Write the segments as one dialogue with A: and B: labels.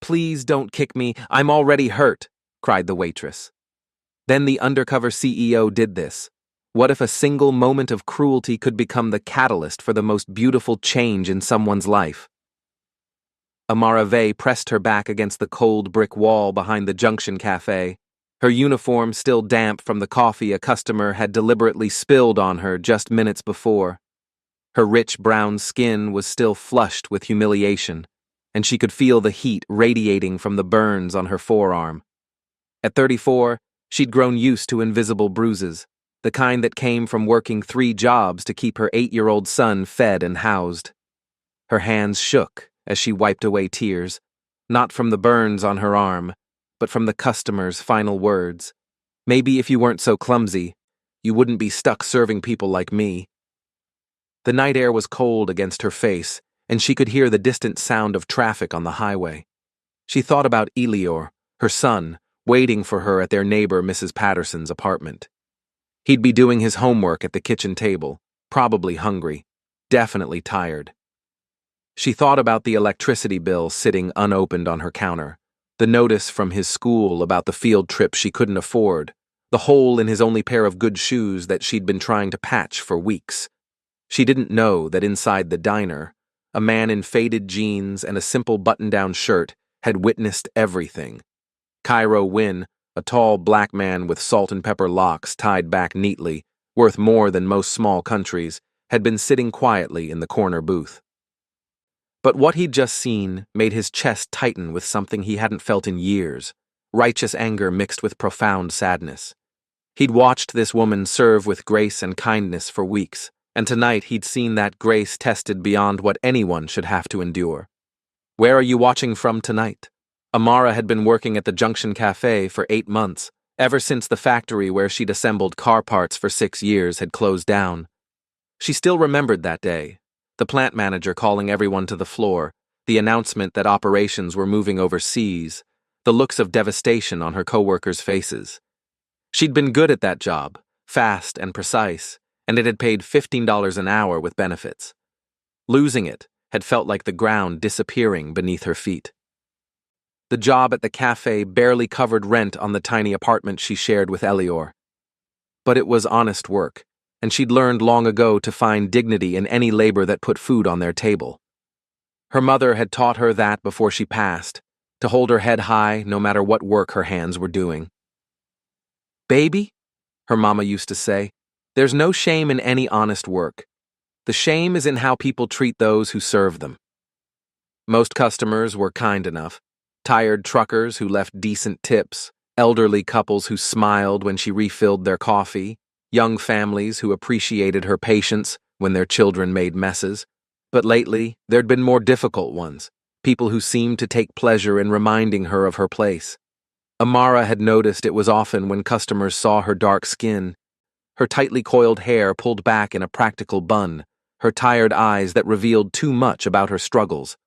A: Please don't kick me, I'm already hurt, cried the waitress. Then the undercover CEO did this. What if a single moment of cruelty could become the catalyst for the most beautiful change in someone's life? Amara Vey pressed her back against the cold brick wall behind the Junction Cafe, her uniform still damp from the coffee a customer had deliberately spilled on her just minutes before. Her rich brown skin was still flushed with humiliation, and she could feel the heat radiating from the burns on her forearm. At 34, she'd grown used to invisible bruises, the kind that came from working 3 jobs to keep her 8-year-old son fed and housed. Her hands shook as she wiped away tears, not from the burns on her arm, but from the customer's final words. Maybe if you weren't so clumsy, you wouldn't be stuck serving people like me. The night air was cold against her face, and she could hear the distant sound of traffic on the highway. She thought about Elior, her son, waiting for her at their neighbor Mrs. Patterson's apartment. He'd be doing his homework at the kitchen table, probably hungry, definitely tired. She thought about the electricity bill sitting unopened on her counter, the notice from his school about the field trip she couldn't afford, the hole in his only pair of good shoes that she'd been trying to patch for weeks. She didn't know that inside the diner, a man in faded jeans and a simple button-down shirt had witnessed everything. Cairo Wynn, a tall black man with salt and pepper locks tied back neatly, worth more than most small countries, had been sitting quietly in the corner booth. But what he'd just seen made his chest tighten with something he hadn't felt in years, righteous anger mixed with profound sadness. He'd watched this woman serve with grace and kindness for weeks, and tonight he'd seen that grace tested beyond what anyone should have to endure. Where are you watching from tonight? Amara had been working at the Junction Cafe for 8 months, ever since the factory where she'd assembled car parts for 6 years had closed down. She still remembered that day, the plant manager calling everyone to the floor, the announcement that operations were moving overseas, the looks of devastation on her coworkers' faces. She'd been good at that job, fast and precise, and it had paid $15 an hour with benefits. Losing it had felt like the ground disappearing beneath her feet. The job at the cafe barely covered rent on the tiny apartment she shared with Elior. But it was honest work, and she'd learned long ago to find dignity in any labor that put food on their table. Her mother had taught her that before she passed, to hold her head high no matter what work her hands were doing. "Baby," her mama used to say, "there's no shame in any honest work. The shame is in how people treat those who serve them." Most customers were kind enough. Tired truckers who left decent tips, elderly couples who smiled when she refilled their coffee, young families who appreciated her patience when their children made messes. But lately, there'd been more difficult ones, people who seemed to take pleasure in reminding her of her place. Amara had noticed it was often when customers saw her dark skin, her tightly coiled hair pulled back in a practical bun, her tired eyes that revealed too much about her struggles.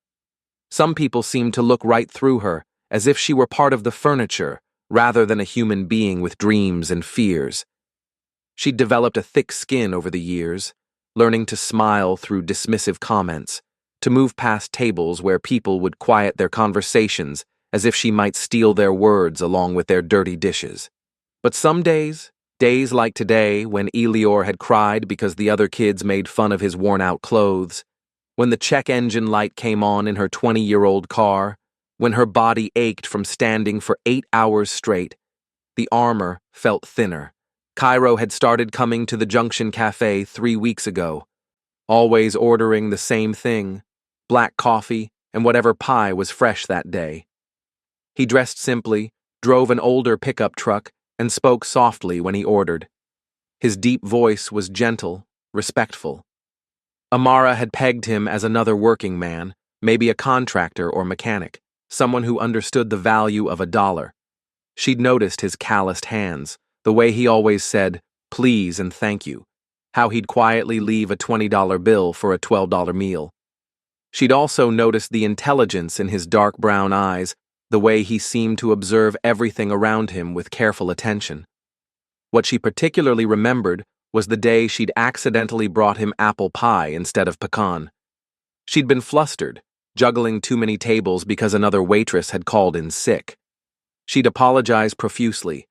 A: Some people seemed to look right through her, as if she were part of the furniture, rather than a human being with dreams and fears. She'd developed a thick skin over the years, learning to smile through dismissive comments, to move past tables where people would quiet their conversations as if she might steal their words along with their dirty dishes. But some days like today when Elior had cried because the other kids made fun of his worn-out clothes, when the check engine light came on in her 20-year-old car, when her body ached from standing for 8 hours straight, the armor felt thinner. Cairo had started coming to the Junction Cafe 3 weeks ago, always ordering the same thing, black coffee and whatever pie was fresh that day. He dressed simply, drove an older pickup truck, and spoke softly when he ordered. His deep voice was gentle, respectful. Amara had pegged him as another working man, maybe a contractor or mechanic, someone who understood the value of $1. She'd noticed his calloused hands, the way he always said, "please" and "thank you," how he'd quietly leave a $20 bill for a $12 meal. She'd also noticed the intelligence in his dark brown eyes, the way he seemed to observe everything around him with careful attention. What she particularly remembered was the day she'd accidentally brought him apple pie instead of pecan. She'd been flustered, juggling too many tables because another waitress had called in sick. She'd apologized profusely,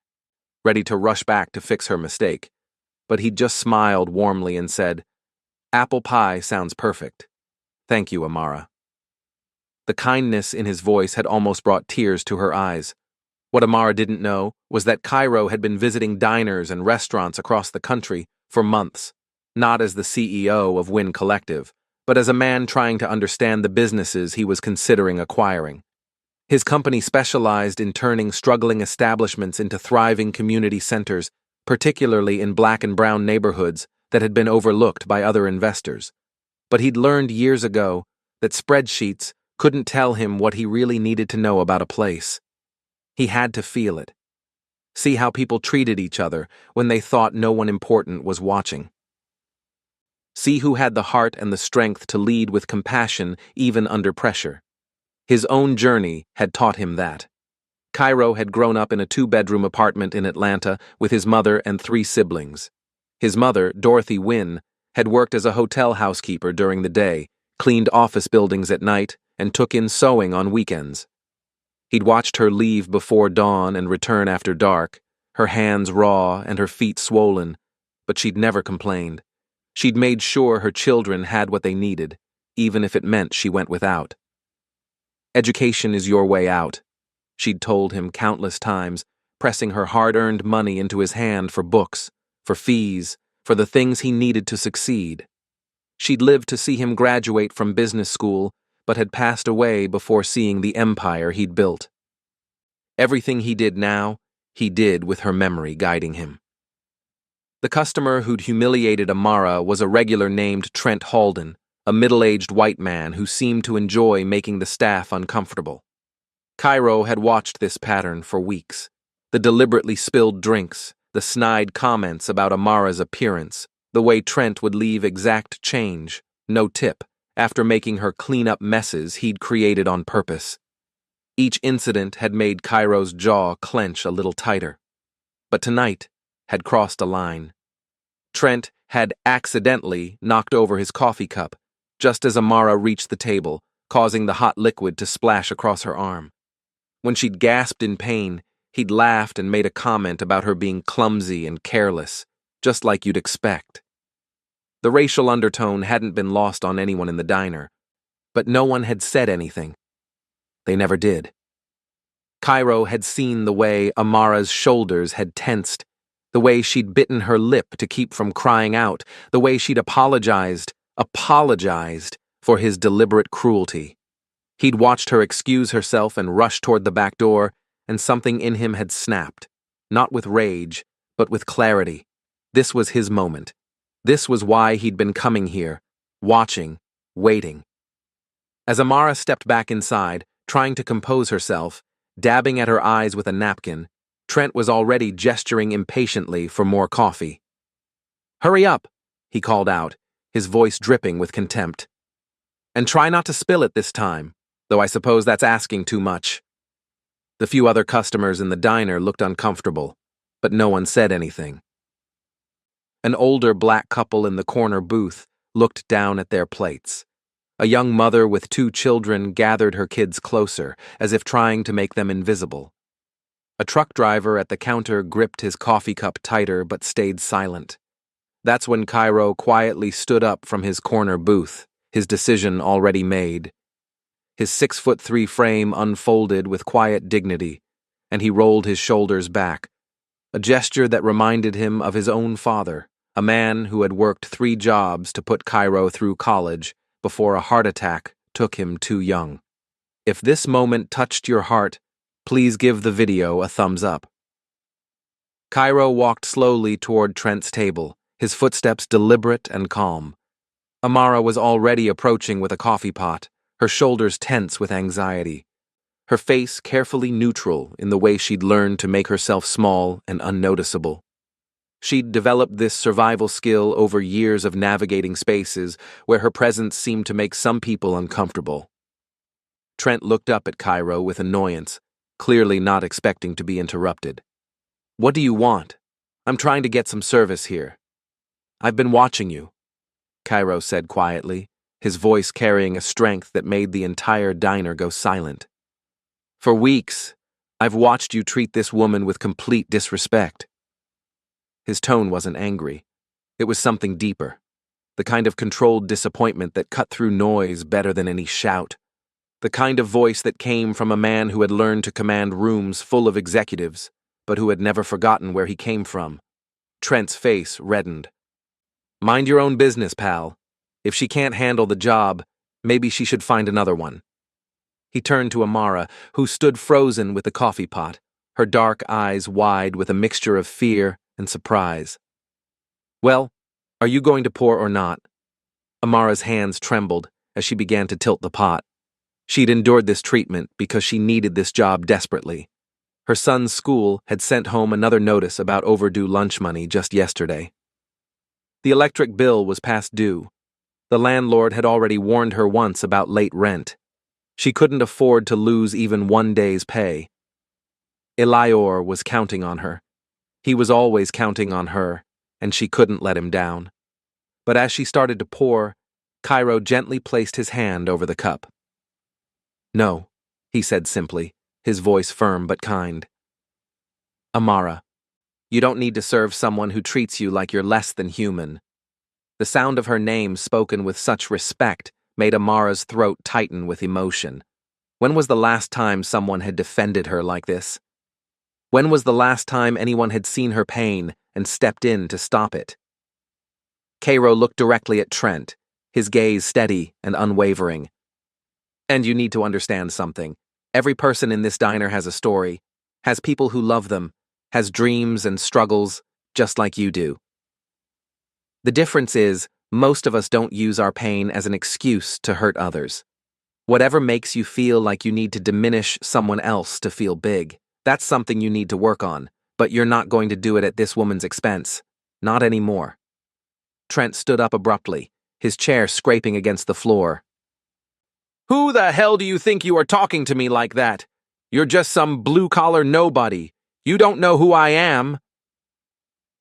A: ready to rush back to fix her mistake, but he'd just smiled warmly and said, "Apple pie sounds perfect. Thank you, Amara." The kindness in his voice had almost brought tears to her eyes. What Amara didn't know was that Cairo had been visiting diners and restaurants across the country for months, not as the CEO of Wynn Collective, but as a man trying to understand the businesses he was considering acquiring. His company specialized in turning struggling establishments into thriving community centers, particularly in black and brown neighborhoods that had been overlooked by other investors. But he'd learned years ago that spreadsheets couldn't tell him what he really needed to know about a place. He had to feel it. See how people treated each other when they thought no one important was watching. See who had the heart and the strength to lead with compassion even under pressure. His own journey had taught him that. Cairo had grown up in a 2-bedroom apartment in Atlanta with his mother and 3 siblings. His mother, Dorothy Wynn, had worked as a hotel housekeeper during the day, cleaned office buildings at night, and took in sewing on weekends. He'd watched her leave before dawn and return after dark, her hands raw and her feet swollen, but she'd never complained. She'd made sure her children had what they needed, even if it meant she went without. "Education is your way out," she'd told him countless times, pressing her hard-earned money into his hand for books, for fees, for the things he needed to succeed. She'd lived to see him graduate from business school, but had passed away before seeing the empire he'd built. Everything he did now, he did with her memory guiding him. The customer who'd humiliated Amara was a regular named Trent Halden, a middle-aged white man who seemed to enjoy making the staff uncomfortable. Cairo had watched this pattern for weeks. The deliberately spilled drinks, the snide comments about Amara's appearance, the way Trent would leave exact change, no tip, after making her clean up messes he'd created on purpose. Each incident had made Cairo's jaw clench a little tighter. But tonight had crossed a line. Trent had accidentally knocked over his coffee cup, just as Amara reached the table, causing the hot liquid to splash across her arm. When she'd gasped in pain, he'd laughed and made a comment about her being clumsy and careless, just like you'd expect. The racial undertone hadn't been lost on anyone in the diner, but no one had said anything. They never did. Cairo had seen the way Amara's shoulders had tensed, the way she'd bitten her lip to keep from crying out, the way she'd apologized for his deliberate cruelty. He'd watched her excuse herself and rush toward the back door, and something in him had snapped, not with rage, but with clarity. This was his moment. This was why he'd been coming here, watching, waiting. As Amara stepped back inside, trying to compose herself, dabbing at her eyes with a napkin, Trent was already gesturing impatiently for more coffee. "Hurry up," he called out, his voice dripping with contempt. "And try not to spill it this time, though I suppose that's asking too much." The few other customers in the diner looked uncomfortable, but no one said anything. An older black couple in the corner booth looked down at their plates. A young mother with 2 children gathered her kids closer, as if trying to make them invisible. A truck driver at the counter gripped his coffee cup tighter but stayed silent. That's when Cairo quietly stood up from his corner booth, his decision already made. His 6'3" frame unfolded with quiet dignity, and he rolled his shoulders back, a gesture that reminded him of his own father, a man who had worked 3 jobs to put Cairo through college before a heart attack took him too young. If this moment touched your heart, please give the video a thumbs up. Cairo walked slowly toward Trent's table, his footsteps deliberate and calm. Amara was already approaching with a coffee pot, her shoulders tense with anxiety, her face carefully neutral in the way she'd learned to make herself small and unnoticeable. She'd developed this survival skill over years of navigating spaces where her presence seemed to make some people uncomfortable. Trent looked up at Cairo with annoyance, clearly not expecting to be interrupted. "What do you want? I'm trying to get some service here." "I've been watching you," Cairo said quietly, his voice carrying a strength that made the entire diner go silent. "For weeks, I've watched you treat this woman with complete disrespect." His tone wasn't angry. It was something deeper, the kind of controlled disappointment that cut through noise better than any shout, the kind of voice that came from a man who had learned to command rooms full of executives, but who had never forgotten where he came from. Trent's face reddened. "Mind your own business, pal. If she can't handle the job, maybe she should find another one." He turned to Amara, who stood frozen with the coffee pot, her dark eyes wide with a mixture of fear and surprise. "Well, are you going to pour or not?" Amara's hands trembled as she began to tilt the pot. She'd endured this treatment because she needed this job desperately. Her son's school had sent home another notice about overdue lunch money just yesterday. The electric bill was past due. The landlord had already warned her once about late rent. She couldn't afford to lose even one day's pay. Elior was counting on her. He was always counting on her, and she couldn't let him down. But as she started to pour, Cairo gently placed his hand over the cup. "No," he said simply, his voice firm but kind. "Amara, you don't need to serve someone who treats you like you're less than human." The sound of her name spoken with such respect made Amara's throat tighten with emotion. When was the last time someone had defended her like this? When was the last time anyone had seen her pain and stepped in to stop it? Cairo looked directly at Trent, his gaze steady and unwavering. "And you need to understand something. Every person in this diner has a story, has people who love them, has dreams and struggles, just like you do. The difference is, most of us don't use our pain as an excuse to hurt others. Whatever makes you feel like you need to diminish someone else to feel big, that's something you need to work on, but you're not going to do it at this woman's expense. Not anymore." Trent stood up abruptly, his chair scraping against the floor. "Who the hell do you think you are talking to me like that? You're just some blue-collar nobody. You don't know who I am."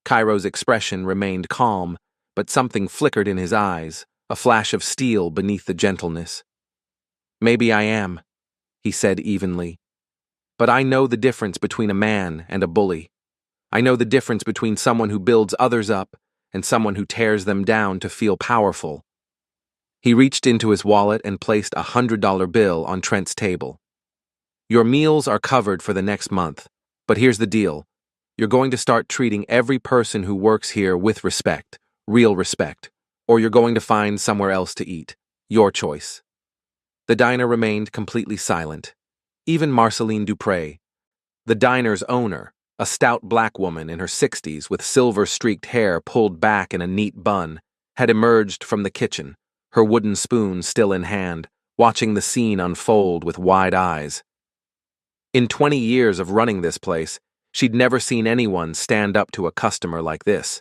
A: Cairo's expression remained calm, but something flickered in his eyes, a flash of steel beneath the gentleness. "Maybe I am," he said evenly. "But I know the difference between a man and a bully. I know the difference between someone who builds others up and someone who tears them down to feel powerful." He reached into his wallet and placed a $100 bill on Trent's table. "Your meals are covered for the next month, but here's the deal. You're going to start treating every person who works here with respect, real respect, or you're going to find somewhere else to eat. Your choice." The diner remained completely silent. Even Marceline Dupré, the diner's owner, a stout black woman in her 60s with silver-streaked hair pulled back in a neat bun, had emerged from the kitchen, her wooden spoon still in hand, watching the scene unfold with wide eyes. In 20 years of running this place, she'd never seen anyone stand up to a customer like this.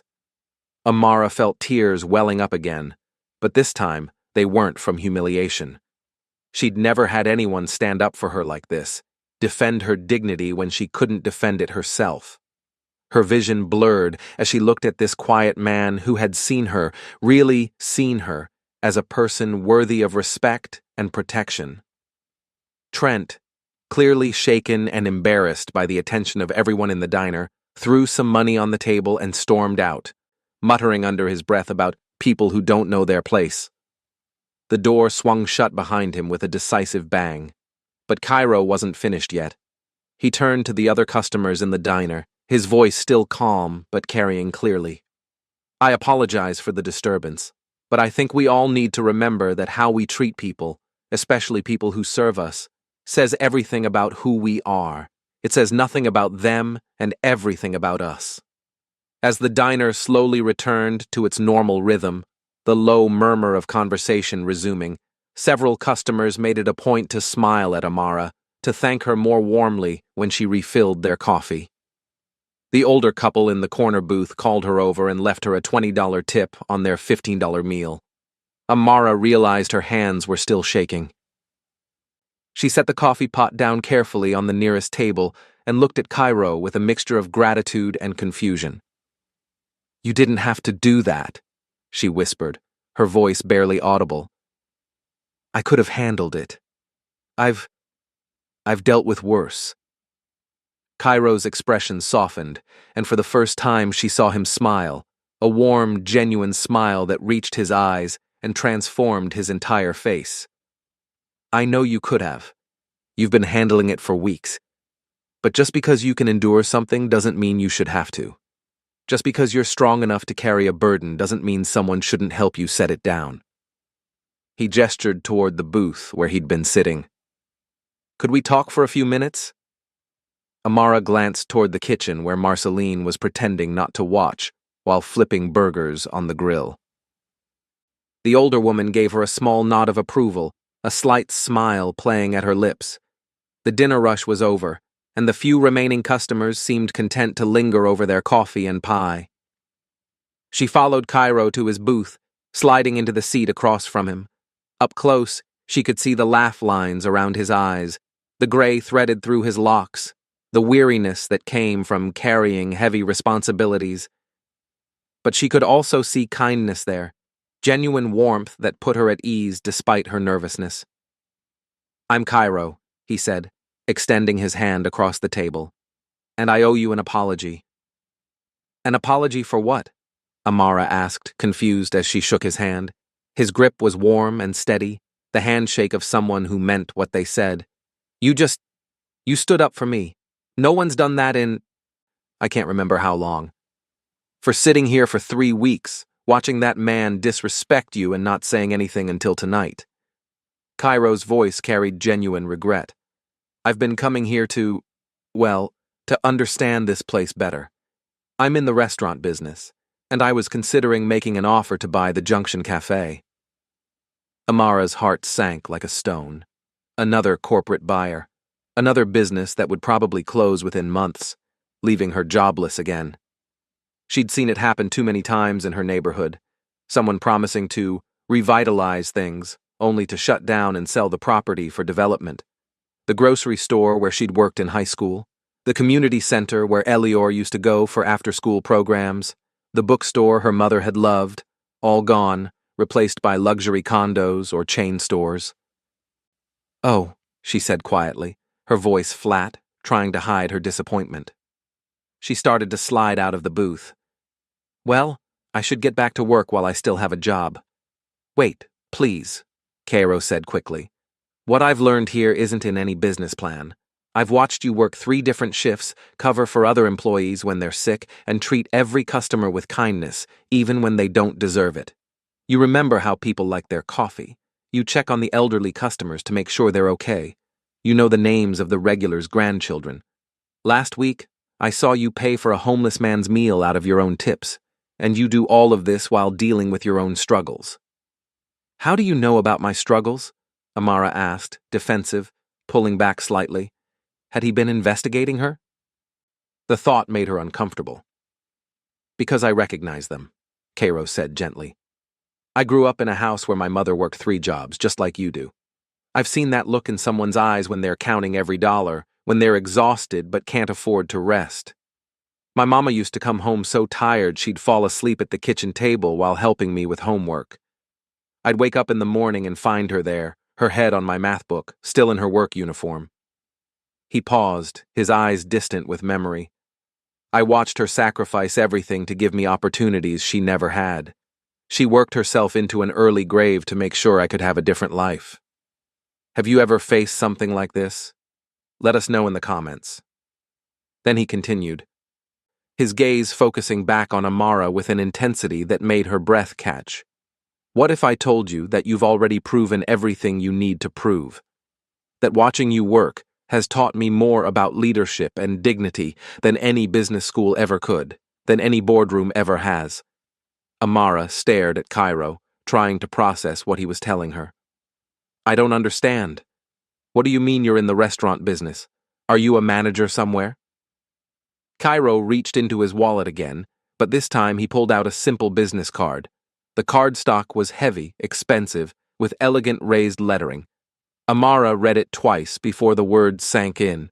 A: Amara felt tears welling up again, but this time they weren't from humiliation. She'd never had anyone stand up for her like this, defend her dignity when she couldn't defend it herself. Her vision blurred as she looked at this quiet man who had seen her, really seen her, as a person worthy of respect and protection. Trent, clearly shaken and embarrassed by the attention of everyone in the diner, threw some money on the table and stormed out, muttering under his breath about people who don't know their place. The door swung shut behind him with a decisive bang. But Cairo wasn't finished yet. He turned to the other customers in the diner, his voice still calm but carrying clearly. "I apologize for the disturbance, but I think we all need to remember that how we treat people, especially people who serve us, says everything about who we are. It says nothing about them and everything about us." As the diner slowly returned to its normal rhythm, the low murmur of conversation resuming, several customers made it a point to smile at Amara, to thank her more warmly when she refilled their coffee. The older couple in the corner booth called her over and left her a $20 tip on their $15 meal. Amara realized her hands were still shaking. She set the coffee pot down carefully on the nearest table and looked at Cairo with a mixture of gratitude and confusion. "You didn't have to do that," she whispered, her voice barely audible. I could have handled it. I've dealt with worse. Cairo's expression softened, and for the first time she saw him smile, a warm, genuine smile that reached his eyes and transformed his entire face. I know you could have. You've been handling it for weeks. But just because you can endure something doesn't mean you should have to. Just because you're strong enough to carry a burden doesn't mean someone shouldn't help you set it down. He gestured toward the booth where he'd been sitting. Could we talk for a few minutes? Amara glanced toward the kitchen where Marceline was pretending not to watch while flipping burgers on the grill. The older woman gave her a small nod of approval, a slight smile playing at her lips. The dinner rush was over, and the few remaining customers seemed content to linger over their coffee and pie. She followed Cairo to his booth, sliding into the seat across from him. Up close, she could see the laugh lines around his eyes, the gray threaded through his locks, the weariness that came from carrying heavy responsibilities. But she could also see kindness there, genuine warmth that put her at ease despite her nervousness. I'm Cairo, he said, extending his hand across the table. And I owe you an apology. An apology for what? Amara asked, confused as she shook his hand. His grip was warm and steady, the handshake of someone who meant what they said. You stood up for me. No one's done that in, I can't remember how long. For sitting here for 3 weeks, watching that man disrespect you and not saying anything until tonight. Cairo's voice carried genuine regret. I've been coming here to understand this place better. I'm in the restaurant business, and I was considering making an offer to buy the Junction Cafe. Amara's heart sank like a stone. Another corporate buyer. Another business that would probably close within months, leaving her jobless again. She'd seen it happen too many times in her neighborhood. Someone promising to revitalize things, only to shut down and sell the property for development. The grocery store where she'd worked in high school. The community center where Elior used to go for after-school programs. The bookstore her mother had loved, all gone, replaced by luxury condos or chain stores. Oh, she said quietly, her voice flat, trying to hide her disappointment. She started to slide out of the booth. Well, I should get back to work while I still have a job. Wait, please, Cairo said quickly. What I've learned here isn't in any business plan. I've watched you work 3 different shifts, cover for other employees when they're sick, and treat every customer with kindness, even when they don't deserve it. You remember how people like their coffee. You check on the elderly customers to make sure they're okay. You know the names of the regulars' grandchildren. Last week, I saw you pay for a homeless man's meal out of your own tips, and you do all of this while dealing with your own struggles. How do you know about my struggles? Amara asked, defensive, pulling back slightly. Had he been investigating her? The thought made her uncomfortable. Because I recognize them, Cairo said gently. I grew up in a house where my mother worked 3 jobs, just like you do. I've seen that look in someone's eyes when they're counting every dollar, when they're exhausted but can't afford to rest. My mama used to come home so tired she'd fall asleep at the kitchen table while helping me with homework. I'd wake up in the morning and find her there, her head on my math book, still in her work uniform. He paused, his eyes distant with memory. I watched her sacrifice everything to give me opportunities she never had. She worked herself into an early grave to make sure I could have a different life. Have you ever faced something like this? Let us know in the comments. Then he continued, his gaze focusing back on Amara with an intensity that made her breath catch. What if I told you that you've already proven everything you need to prove? That watching you work has taught me more about leadership and dignity than any business school ever could, than any boardroom ever has. Amara stared at Cairo, trying to process what he was telling her. I don't understand. What do you mean you're in the restaurant business? Are you a manager somewhere? Cairo reached into his wallet again, but this time he pulled out a simple business card. The cardstock was heavy, expensive, with elegant raised lettering. Amara read it twice before the words sank in.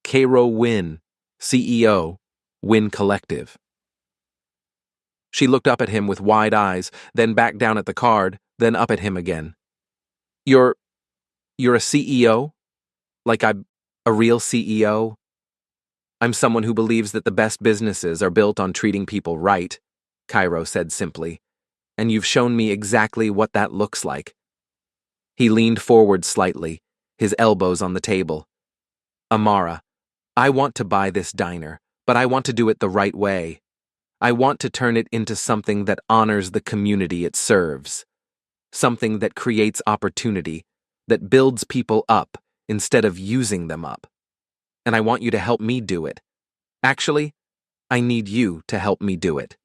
A: Cairo Wynn, CEO, Wynn Collective. She looked up at him with wide eyes, then back down at the card, then up at him again. You're, you're a CEO? Like I'm a real CEO? I'm someone who believes that the best businesses are built on treating people right, Cairo said simply, and you've shown me exactly what that looks like. He leaned forward slightly, his elbows on the table. Amara, I want to buy this diner, but I want to do it the right way. I want to turn it into something that honors the community it serves. Something that creates opportunity, that builds people up instead of using them up. And I want you to help me do it. Actually, I need you to help me do it.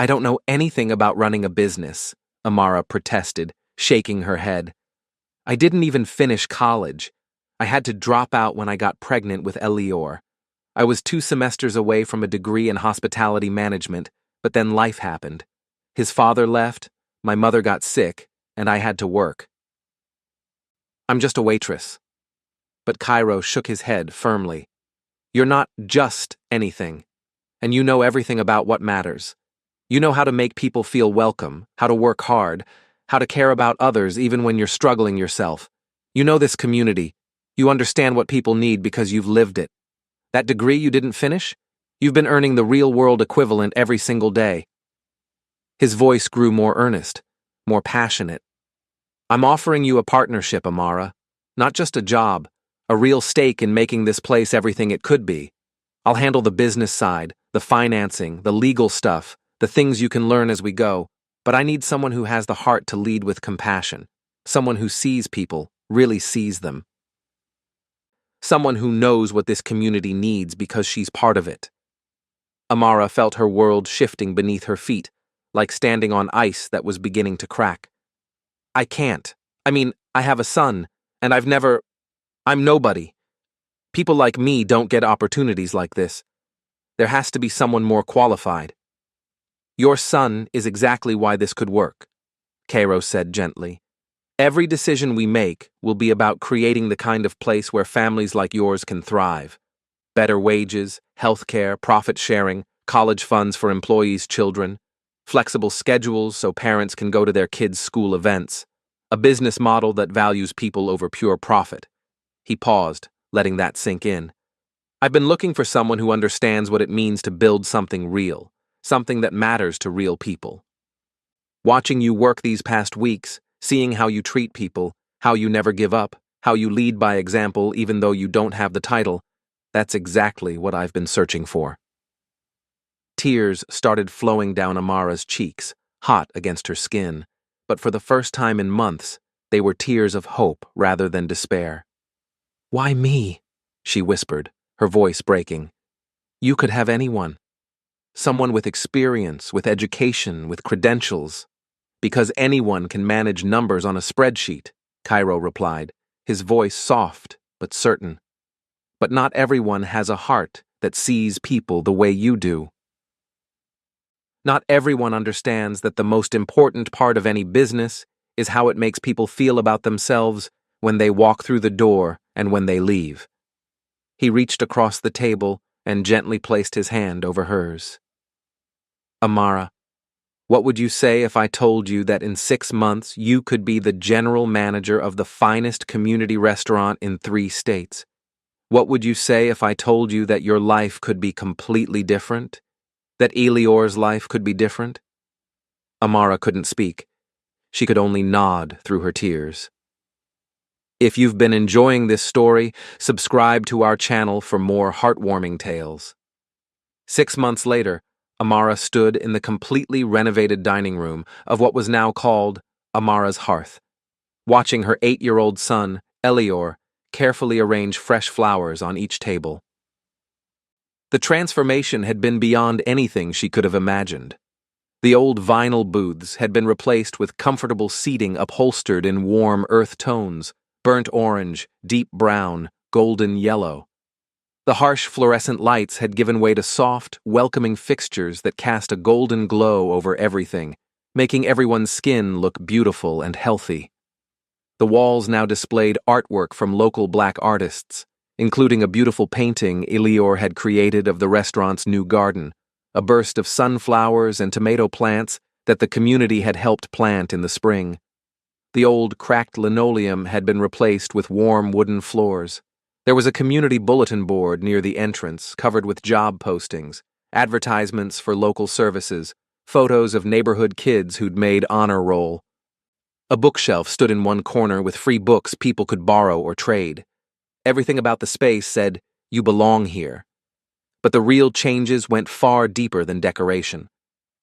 A: I don't know anything about running a business, Amara protested, shaking her head. I didn't even finish college. I had to drop out when I got pregnant with Elior. I was 2 semesters away from a degree in hospitality management, but then life happened. His father left, my mother got sick, and I had to work. I'm just a waitress. But Cairo shook his head firmly. You're not just anything, and you know everything about what matters. You know how to make people feel welcome, how to work hard, how to care about others even when you're struggling yourself. You know this community. You understand what people need because you've lived it. That degree you didn't finish? You've been earning the real-world equivalent every single day. His voice grew more earnest, more passionate. I'm offering you a partnership, Amara. Not just a job, a real stake in making this place everything it could be. I'll handle the business side, the financing, the legal stuff, the things you can learn as we go, but I need someone who has the heart to lead with compassion, someone who sees people, really sees them. Someone who knows what this community needs because she's part of it. Amara felt her world shifting beneath her feet, like standing on ice that was beginning to crack. I can't. I have a son, and I'm nobody. People like me don't get opportunities like this. There has to be someone more qualified. Your son is exactly why this could work, Cairo said gently. Every decision we make will be about creating the kind of place where families like yours can thrive. Better wages, healthcare, profit sharing, college funds for employees' children, flexible schedules so parents can go to their kids' school events, a business model that values people over pure profit. He paused, letting that sink in. I've been looking for someone who understands what it means to build something real, something that matters to real people. Watching you work these past weeks, seeing how you treat people, how you never give up, how you lead by example even though you don't have the title, that's exactly what I've been searching for. Tears started flowing down Amara's cheeks, hot against her skin, but for the first time in months, they were tears of hope rather than despair. Why me? She whispered, her voice breaking. You could have anyone. Someone with experience, with education, with credentials. Because anyone can manage numbers on a spreadsheet, Cairo replied, his voice soft but certain. But not everyone has a heart that sees people the way you do. Not everyone understands that the most important part of any business is how it makes people feel about themselves when they walk through the door and when they leave. He reached across the table and gently placed his hand over hers. Amara, what would you say if I told you that in 6 months you could be the general manager of the finest community restaurant in 3 states? What would you say if I told you that your life could be completely different? That Elior's life could be different? Amara couldn't speak. She could only nod through her tears. If you've been enjoying this story, subscribe to our channel for more heartwarming tales. 6 months later, Amara stood in the completely renovated dining room of what was now called Amara's Hearth, watching her 8-year-old son, Elior, carefully arrange fresh flowers on each table. The transformation had been beyond anything she could have imagined. The old vinyl booths had been replaced with comfortable seating upholstered in warm earth tones, burnt orange, deep brown, golden yellow. The harsh fluorescent lights had given way to soft, welcoming fixtures that cast a golden glow over everything, making everyone's skin look beautiful and healthy. The walls now displayed artwork from local black artists, including a beautiful painting Elior had created of the restaurant's new garden, a burst of sunflowers and tomato plants that the community had helped plant in the spring. The old, cracked linoleum had been replaced with warm wooden floors. There was a community bulletin board near the entrance, covered with job postings, advertisements for local services, photos of neighborhood kids who'd made honor roll. A bookshelf stood in one corner with free books people could borrow or trade. Everything about the space said, "You belong here." But the real changes went far deeper than decoration.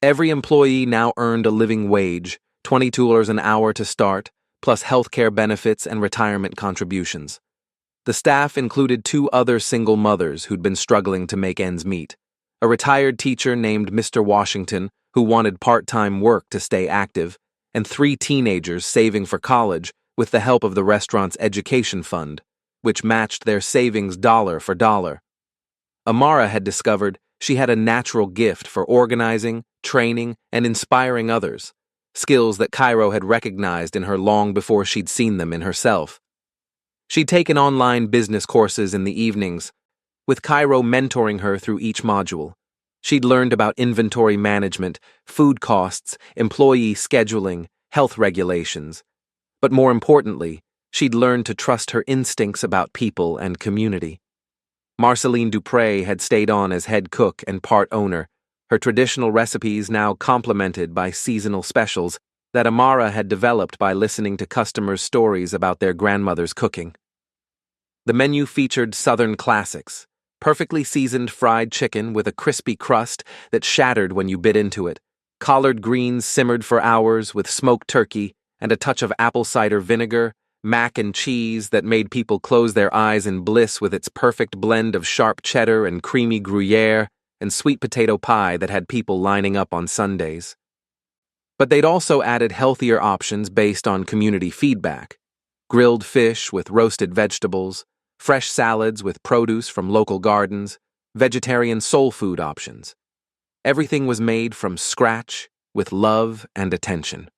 A: Every employee now earned a living wage, $22 an hour to start, plus healthcare benefits and retirement contributions. The staff included two other single mothers who'd been struggling to make ends meet. A retired teacher named Mr. Washington, who wanted part-time work to stay active, and three teenagers saving for college with the help of the restaurant's education fund, which matched their savings dollar for dollar. Amara had discovered she had a natural gift for organizing, training, and inspiring others, skills that Cairo had recognized in her long before she'd seen them in herself. She'd taken online business courses in the evenings, with Cairo mentoring her through each module. She'd learned about inventory management, food costs, employee scheduling, health regulations. But more importantly, she'd learned to trust her instincts about people and community. Marceline Dupre had stayed on as head cook and part owner, her traditional recipes now complemented by seasonal specials that Amara had developed by listening to customers' stories about their grandmother's cooking. The menu featured Southern classics, perfectly seasoned fried chicken with a crispy crust that shattered when you bit into it, collard greens simmered for hours with smoked turkey and a touch of apple cider vinegar, mac and cheese that made people close their eyes in bliss with its perfect blend of sharp cheddar and creamy Gruyere, and sweet potato pie that had people lining up on Sundays. But they'd also added healthier options based on community feedback: grilled fish with roasted vegetables, fresh salads with produce from local gardens, vegetarian soul food options. Everything was made from scratch with love and attention.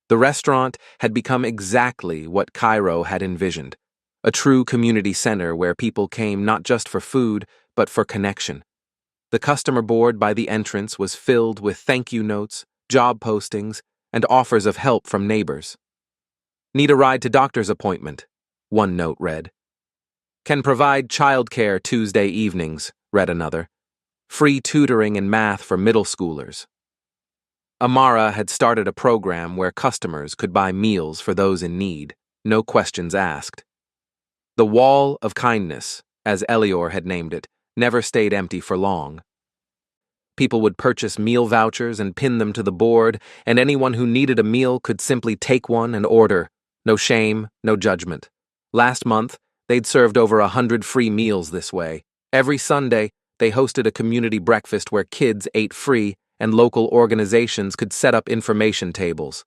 A: The restaurant had become exactly what Cairo had envisioned, a true community center where people came not just for food, but for connection. The customer board by the entrance was filled with thank you notes, job postings, and offers of help from neighbors. "Need a ride to doctor's appointment," one note read. "Can provide childcare Tuesday evenings," read another. "Free tutoring in math for middle schoolers." Amara had started a program where customers could buy meals for those in need, no questions asked. The Wall of Kindness, as Elior had named it, never stayed empty for long. People would purchase meal vouchers and pin them to the board, and anyone who needed a meal could simply take one and order. No shame, no judgment. Last month, they'd served over 100 free meals this way. Every Sunday, they hosted a community breakfast where kids ate free and local organizations could set up information tables.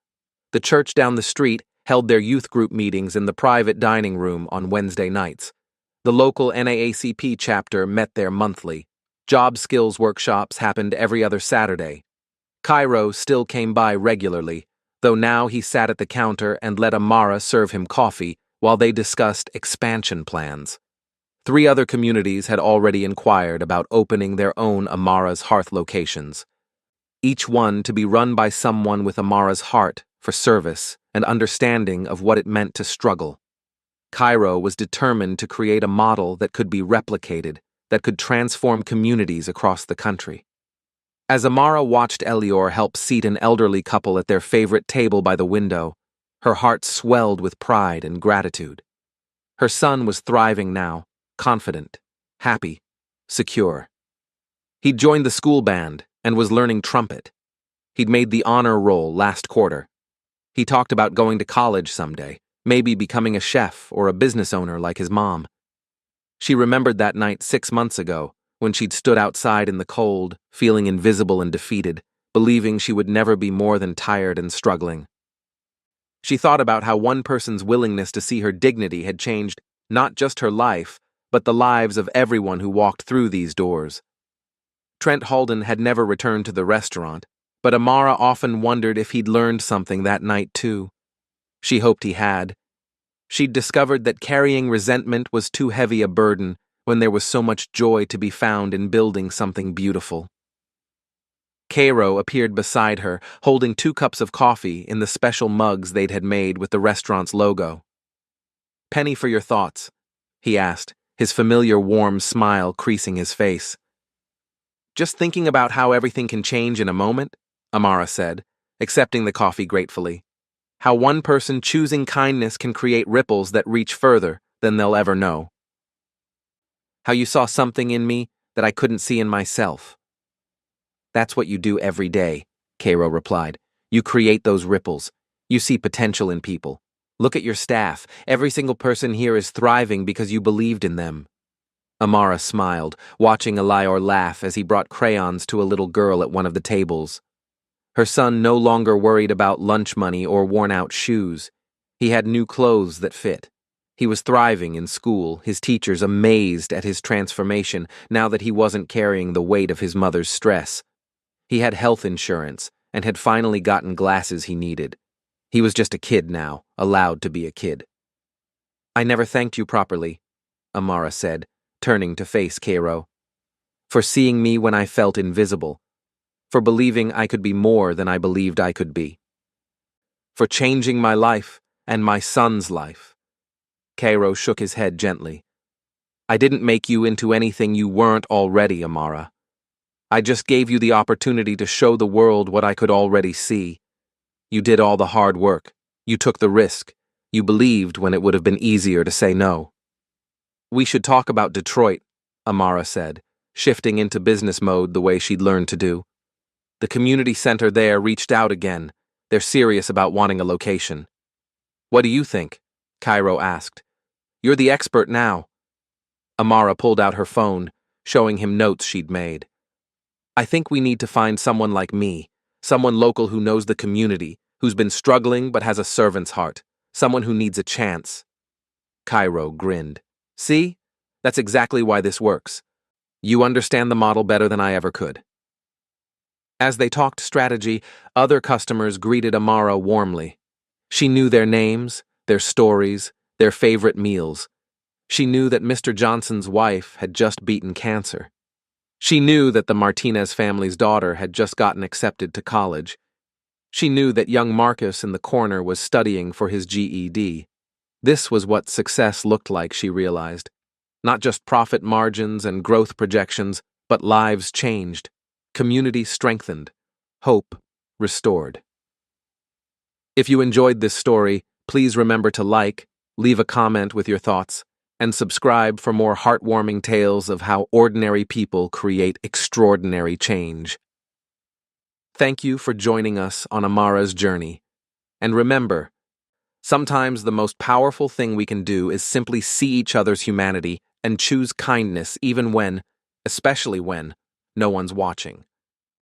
A: The church down the street held their youth group meetings in the private dining room on Wednesday nights. The local NAACP chapter met there monthly. Job skills workshops happened every other Saturday. Cairo still came by regularly, though now he sat at the counter and let Amara serve him coffee while they discussed expansion plans. 3 other communities had already inquired about opening their own Amara's Hearth locations, each one to be run by someone with Amara's heart for service and understanding of what it meant to struggle. Cairo was determined to create a model that could be replicated, that could transform communities across the country. As Amara watched Elior help seat an elderly couple at their favorite table by the window, her heart swelled with pride and gratitude. Her son was thriving now, confident, happy, secure. He'd joined the school band and was learning trumpet. He'd made the honor roll last quarter. He talked about going to college someday, maybe becoming a chef or a business owner like his mom. She remembered that night 6 months ago, when she'd stood outside in the cold, feeling invisible and defeated, believing she would never be more than tired and struggling. She thought about how one person's willingness to see her dignity had changed not just her life, but the lives of everyone who walked through these doors. Trent Halden had never returned to the restaurant, but Amara often wondered if he'd learned something that night too. She hoped he had. She'd discovered that carrying resentment was too heavy a burden when there was so much joy to be found in building something beautiful. Cairo appeared beside her, holding 2 cups of coffee in the special mugs they'd had made with the restaurant's logo. "Penny for your thoughts," he asked, his familiar warm smile creasing his face. "Just thinking about how everything can change in a moment," Amara said, accepting the coffee gratefully. "How one person choosing kindness can create ripples that reach further than they'll ever know. How you saw something in me that I couldn't see in myself." "That's what you do every day," Cairo replied. "You create those ripples. You see potential in people. Look at your staff. Every single person here is thriving because you believed in them." Amara smiled, watching Elior laugh as he brought crayons to a little girl at one of the tables. Her son no longer worried about lunch money or worn-out shoes. He had new clothes that fit. He was thriving in school, his teachers amazed at his transformation now that he wasn't carrying the weight of his mother's stress. He had health insurance and had finally gotten glasses he needed. He was just a kid now, allowed to be a kid. "I never thanked you properly," Amara said, turning to face Cairo. "For seeing me when I felt invisible. For believing I could be more than I believed I could be. For changing my life and my son's life." Cairo shook his head gently. "I didn't make you into anything you weren't already, Amara. I just gave you the opportunity to show the world what I could already see. You did all the hard work. You took the risk. You believed when it would have been easier to say no." "We should talk about Detroit," Amara said, shifting into business mode the way she'd learned to do. "The community center there reached out again. They're serious about wanting a location." "What do you think?" Cairo asked. "You're the expert now." Amara pulled out her phone, showing him notes she'd made. "I think we need to find someone like me, someone local who knows the community, who's been struggling but has a servant's heart, someone who needs a chance." Cairo grinned. "See? That's exactly why this works. You understand the model better than I ever could." As they talked strategy, other customers greeted Amara warmly. She knew their names, their stories, their favorite meals. She knew that Mr. Johnson's wife had just beaten cancer. She knew that the Martinez family's daughter had just gotten accepted to college. She knew that young Marcus in the corner was studying for his GED. This was what success looked like, she realized. Not just profit margins and growth projections, but lives changed, community strengthened, hope restored. If you enjoyed this story, please remember to like, leave a comment with your thoughts, and subscribe for more heartwarming tales of how ordinary people create extraordinary change. Thank you for joining us on Amara's journey. And remember, sometimes the most powerful thing we can do is simply see each other's humanity and choose kindness even when, especially when, no one's watching.